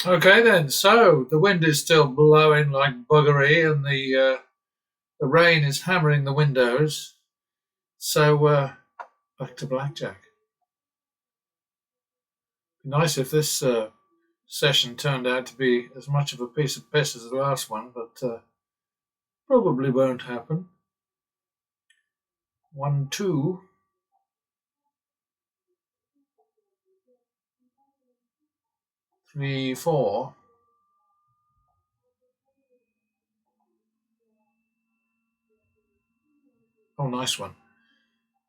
Okay then, so the wind is still blowing like buggery and the rain is hammering the windows. So back to blackjack. Nice if this session turned out to be as much of a piece of piss as the last one, but probably won't happen. 1, 2, 3, 4. Oh, nice one.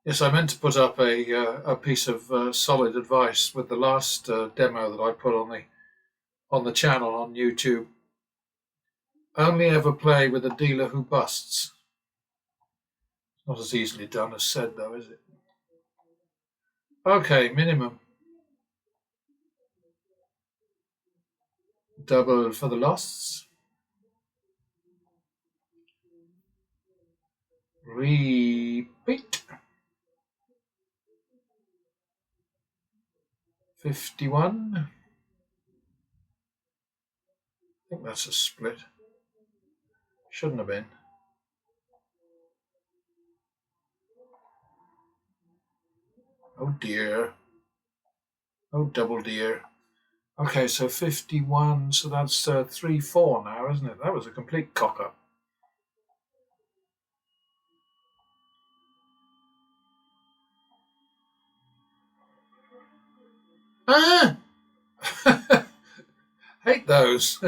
Yes, I meant to put up a piece of solid advice with the last demo that I put on the channel on YouTube. Only ever play with a dealer who busts. Not as easily done as said, though, is it? Okay, minimum. Double for the losts. Repeat. 51. I think that's a split. Shouldn't have been. Oh dear. Oh double dear. Okay, so 51, so that's 3, 4 now, isn't it? That was a complete cock up. Ah! Hate those.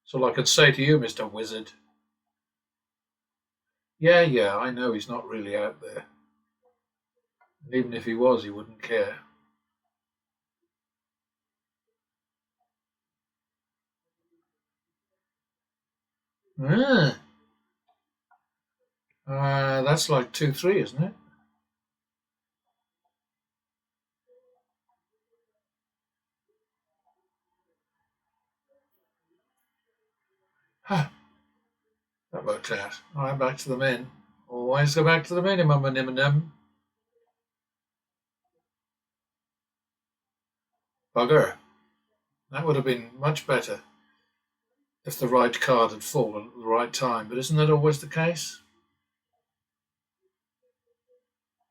So I could say to you, Mr. Wizard, yeah, I know he's not really out there. And even if he was, he wouldn't care. Ah, that's like 2, 3, isn't it? Huh, that worked out. All right, back to the min. Always go back to the minimum, minimum. Bugger. That would have been much better if the right card had fallen at the right time, but isn't that always the case?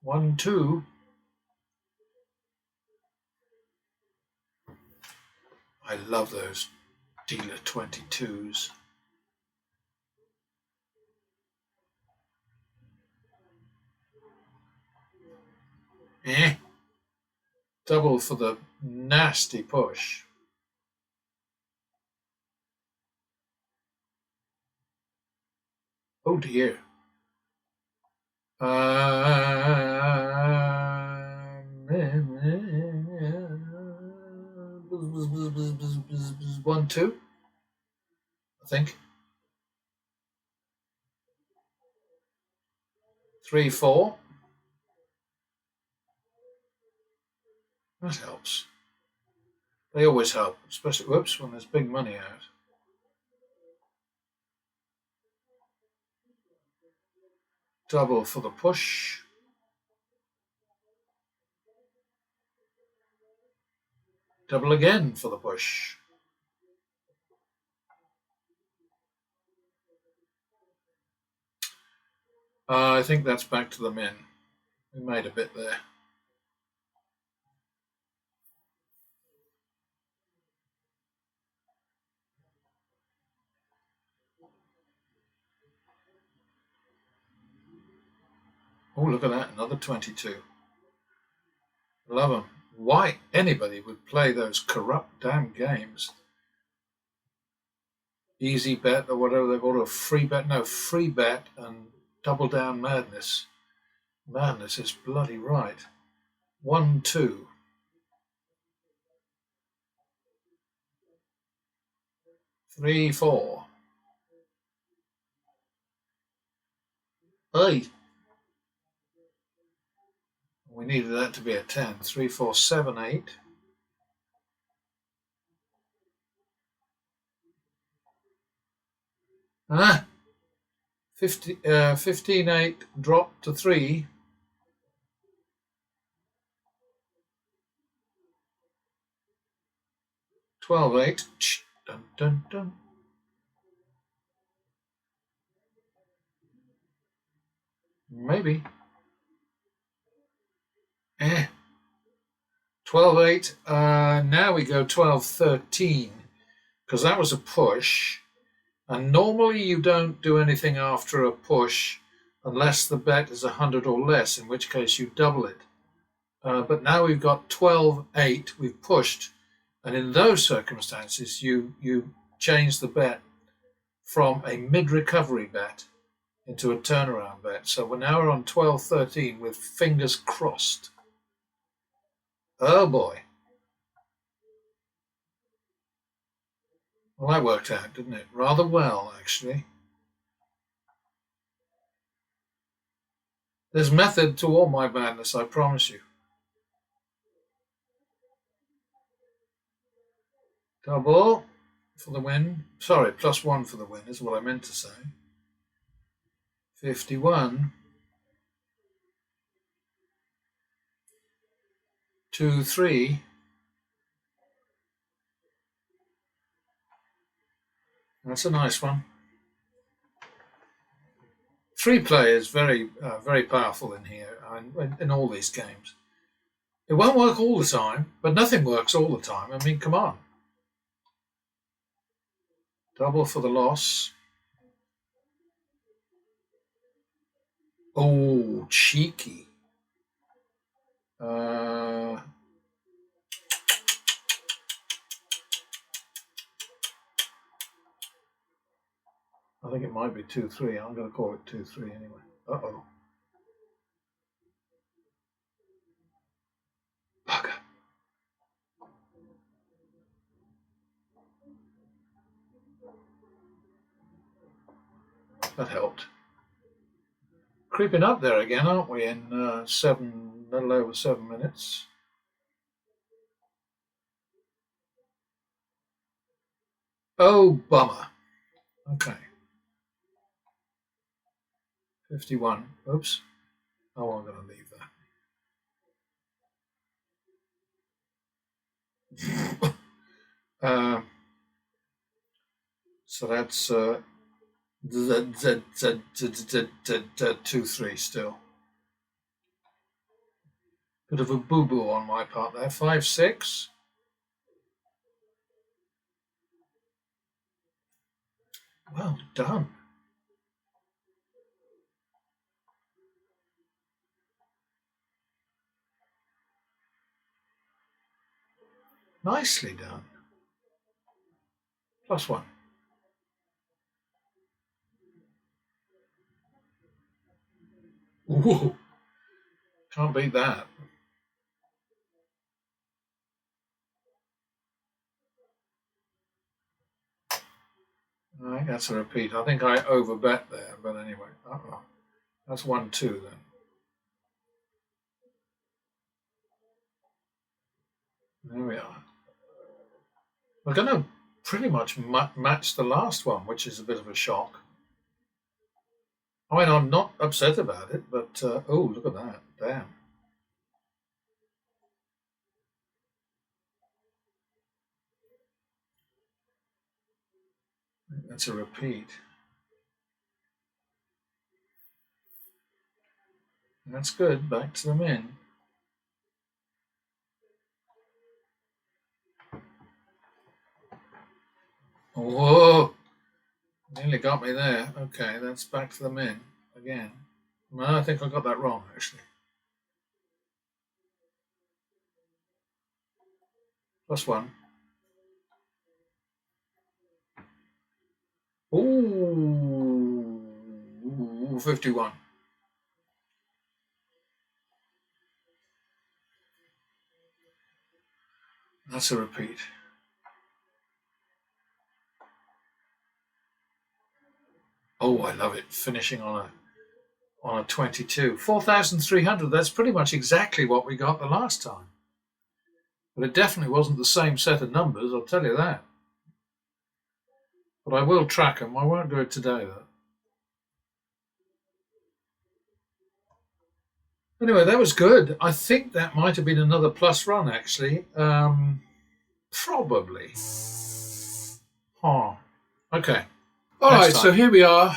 1, 2. I love those dealer 22s. Eh? Double for the nasty push. Oh dear. 1, 2, I think. 3, 4. That helps. They always help, especially when there's big money out. Double for the push. Double again for the push. I think that's back to the min. We made a bit there. Oh, look at that, another 22. Love them. Why anybody would play those corrupt damn games? Easy bet or whatever they call it, a free bet. No, free bet and double down madness. Madness is bloody right. 1, 2. 3, 4. Hey, we needed that to be a 10. 3, 4, 7, 8. Ah, 15-8 drop to 3. $12-8. Dun, dun, dun. Maybe. 12-8. Now we go 12-13 because that was a push. And normally you don't do anything after a push unless the bet is 100 or less, in which case you double it. But now we've got 12-8. We've pushed. And in those circumstances, you change the bet from a mid-recovery bet into a turnaround bet. So we're now on 12-13 with fingers crossed. Oh boy. Well, that worked out, didn't it? Rather well, actually. There's method to all my madness, I promise you. Double for the win. Sorry, +1 for the win is what I meant to say. 51. 2-3. That's a nice one. 3 players, very powerful in here, in all these games. It won't work all the time, but nothing works all the time. I mean, come on. Double for the loss. Oh, cheeky. I think it might be 2-3. I'm going to call it 2-3 anyway. Uh-oh. Bugger. That helped. Creeping up there again, aren't we, in little over 7 minutes. Oh, bummer. Okay. 51. Oops. Oh, I'm going to leave that. So that's 2-3 still. Bit of a boo-boo on my part there. 5-6. Well done. Nicely done. +1. Whoa. Can't beat that. I think that's a repeat. I think I overbet there, but anyway. Uh-oh. That's 1-2 then. There we are. We're going to pretty much match the last one, which is a bit of a shock. I mean, I'm not upset about it, but oh, look at that. Damn. That's a repeat. That's good. Back to the min. Whoa! Nearly got me there. Okay, that's back to the min again. Well, I think I got that wrong, actually. +1. Ooh, 51. That's a repeat. Oh, I love it. Finishing on a 22. 4,300. That's pretty much exactly what we got the last time. But it definitely wasn't the same set of numbers, I'll tell you that. But I will track them. I won't do it today, though. Anyway, that was good. I think that might have been another plus run, actually. Probably. Huh. Okay. All right, so here we are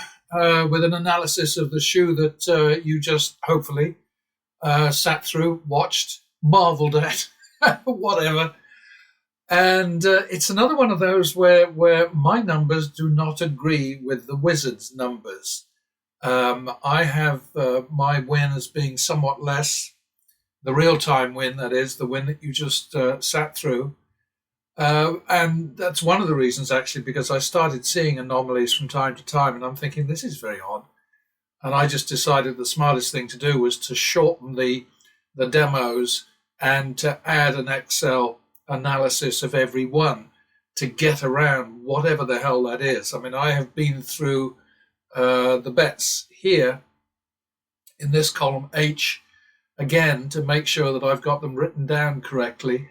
with an analysis of the shoe that you just hopefully sat through, watched, marveled at, whatever. And it's another one of those where my numbers do not agree with the Wizards' numbers. I have my win as being somewhat less, the real-time win, that is, the win that you just sat through. And that's one of the reasons, actually, because I started seeing anomalies from time to time, and I'm thinking, this is very odd. And I just decided the smartest thing to do was to shorten the demos and to add an Excel analysis of every one to get around whatever the hell that is. I mean, I have been through the bets here in this column H again to make sure that I've got them written down correctly.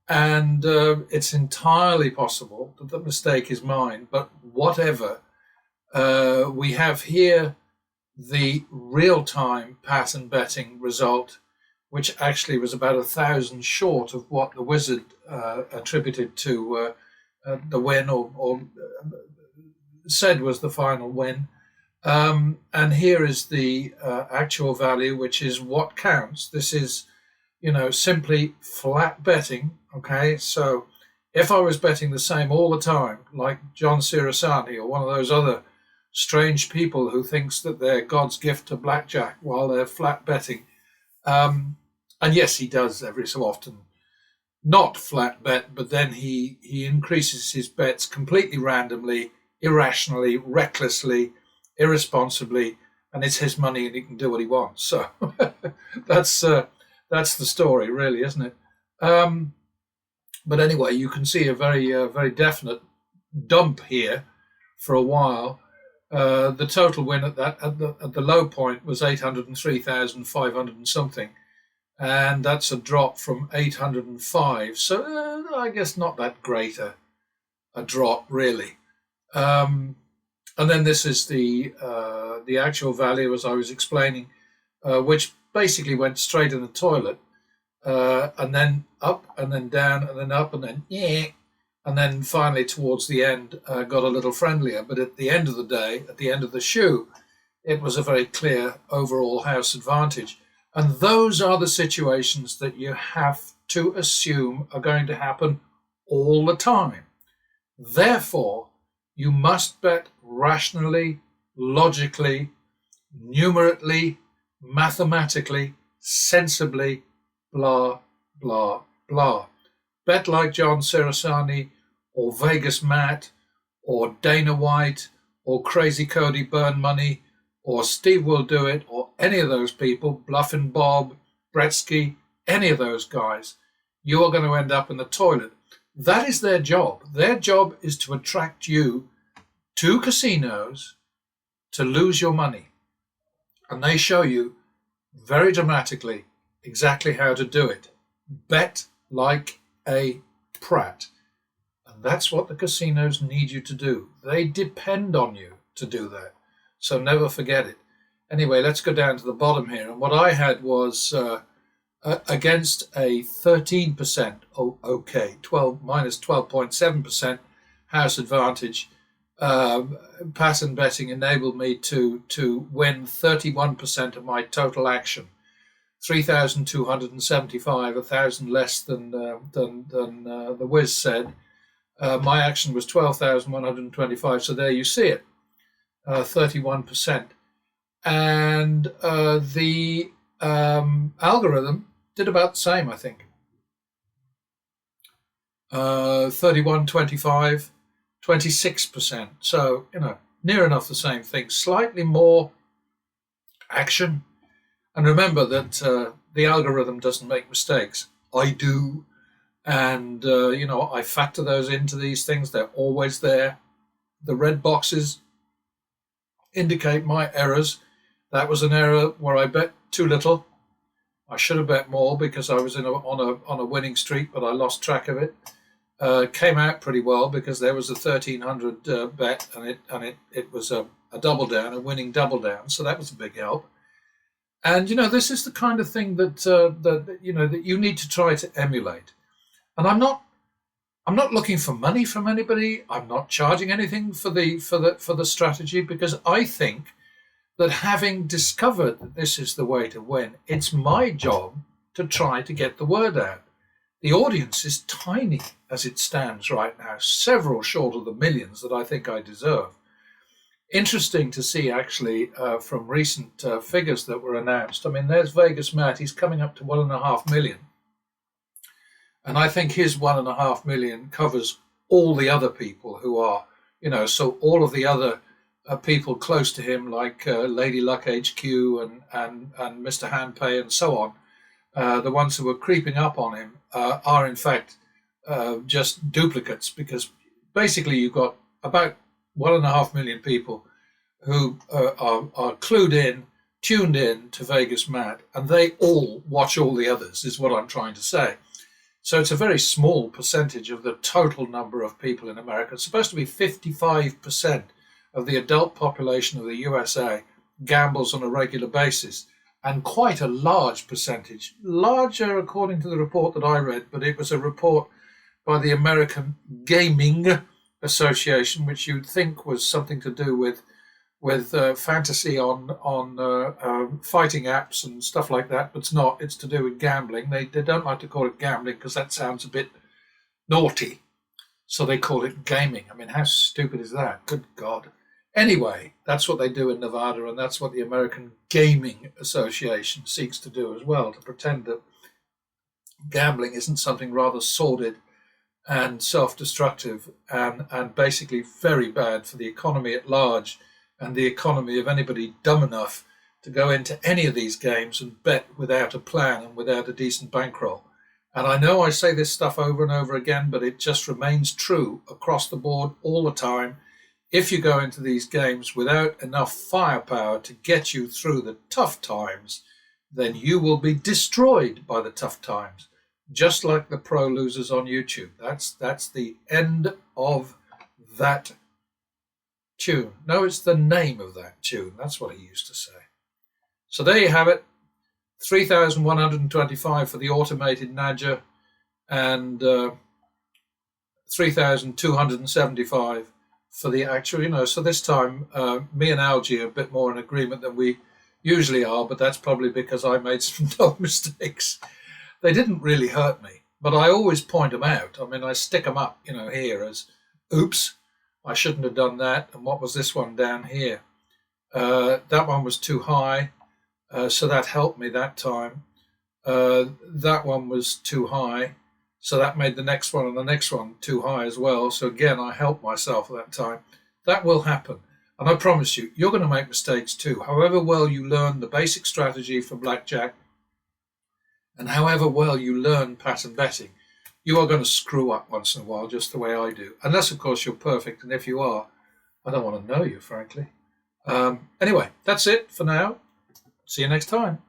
And it's entirely possible that the mistake is mine, but whatever. We have here the real-time pattern betting result, which actually was about 1,000 short of what the Wizard attributed to the win or said was the final win. And here is the actual value, which is what counts. This is, simply flat betting. Okay, so if I was betting the same all the time, like John Sirasani or one of those other strange people who thinks that they're God's gift to blackjack while they're flat betting, and yes, he does every so often not flat bet, but then he increases his bets completely randomly, irrationally, recklessly, irresponsibly, and it's his money and he can do what he wants. So that's the story, really, isn't it? But anyway, you can see a very definite dump here for a while. The total win at the low point was 803,500 and something, and that's a drop from 805. So I guess not that great a drop, really. And then this is the actual value, as I was explaining, which basically went straight in the toilet. And then up, and then down, and then up, and then and then finally towards the end got a little friendlier. But at the end of the day, at the end of the shoe, it was a very clear overall house advantage. And those are the situations that you have to assume are going to happen all the time. Therefore, you must bet rationally, logically, numerically, mathematically, sensibly, blah, blah, blah. Bet like John Sirasani or Vegas Matt or Dana White or Crazy Cody Burn Money or Steve Will Do It or any of those people, Bluffin' Bob, Bretsky, any of those guys, you are going to end up in the toilet. That is their job. Their job is to attract you to casinos to lose your money. And they show you very dramatically exactly how to do it. Bet like a prat. And that's what the casinos need you to do. They depend on you to do that. So never forget it. Anyway, let's go down to the bottom here. And what I had was against a 13%, minus 12.7% house advantage. Pattern betting enabled me to win 31% of my total action. 3,275, 1,000 less than the Wiz said. My action was 12,125, so there you see it, 31%. And the algorithm did about the same, I think. 31.25, 26%. So, near enough the same thing. Slightly more action. And remember that the algorithm doesn't make mistakes. I do. And, I factor those into these things. They're always there. The red boxes indicate my errors. That was an error where I bet too little. I should have bet more because I was on a winning streak, but I lost track of it. Came out pretty well because there was a 1,300 bet, and it was a double down, a winning double down. So that was a big help. And this is the kind of thing that you need to try to emulate. And I'm not looking for money from anybody. I'm not charging anything for the strategy, because I think that, having discovered that this is the way to win, it's my job to try to get the word out. The audience is tiny as it stands right now, several short of the millions that I think I deserve. Interesting to see, actually, from recent figures that were announced. I mean, there's Vegas Matt. He's coming up to 1.5 million. And I think his 1.5 million covers all the other people who are, so all of the other people close to him, like Lady Luck HQ and Mr. Handpay and so on, the ones who are creeping up on him are in fact just duplicates, because basically you've got about 1.5 million people who are clued in, tuned in to Vegas Matt, and they all watch all the others, is what I'm trying to say. So it's a very small percentage of the total number of people in America. It's supposed to be 55% of the adult population of the USA gambles on a regular basis, and quite a large percentage, larger according to the report that I read, but it was a report by the American Gaming Association, which you'd think was something to do with fantasy on fighting apps and stuff like that, but it's not. It's to do with gambling. They don't like to call it gambling because that sounds a bit naughty, so they call it gaming. I mean, how stupid is that? Good God. Anyway, that's what they do in Nevada, and that's what the American Gaming Association seeks to do as well, to pretend that gambling isn't something rather sordid and self-destructive and basically very bad for the economy at large, and the economy of anybody dumb enough to go into any of these games and bet without a plan and without a decent bankroll. And I know I say this stuff over and over again, but it just remains true across the board all the time. If you go into these games without enough firepower to get you through the tough times, then you will be destroyed by the tough times, just like the pro losers on YouTube. That's the end of that tune. No, it's the name of that tune. That's what he used to say. So there you have it. 3,125 for the automated Nadja, and 3,275 for the actual, so this time me and Algie are a bit more in agreement than we usually are, but that's probably because I made some dumb mistakes. They didn't really hurt me, but I always point them out. I mean, I stick them up, here as, oops, I shouldn't have done that. And what was this one down here? That one was too high, so that helped me that time. That one was too high, so that made the next one and the next one too high as well. So again, I helped myself at that time. That will happen. And I promise you, you're going to make mistakes too. However well you learn the basic strategy for blackjack, and however well you learn pattern betting, you are going to screw up once in a while, just the way I do. Unless, of course, you're perfect. And if you are, I don't want to know you, frankly. Anyway, that's it for now. See you next time.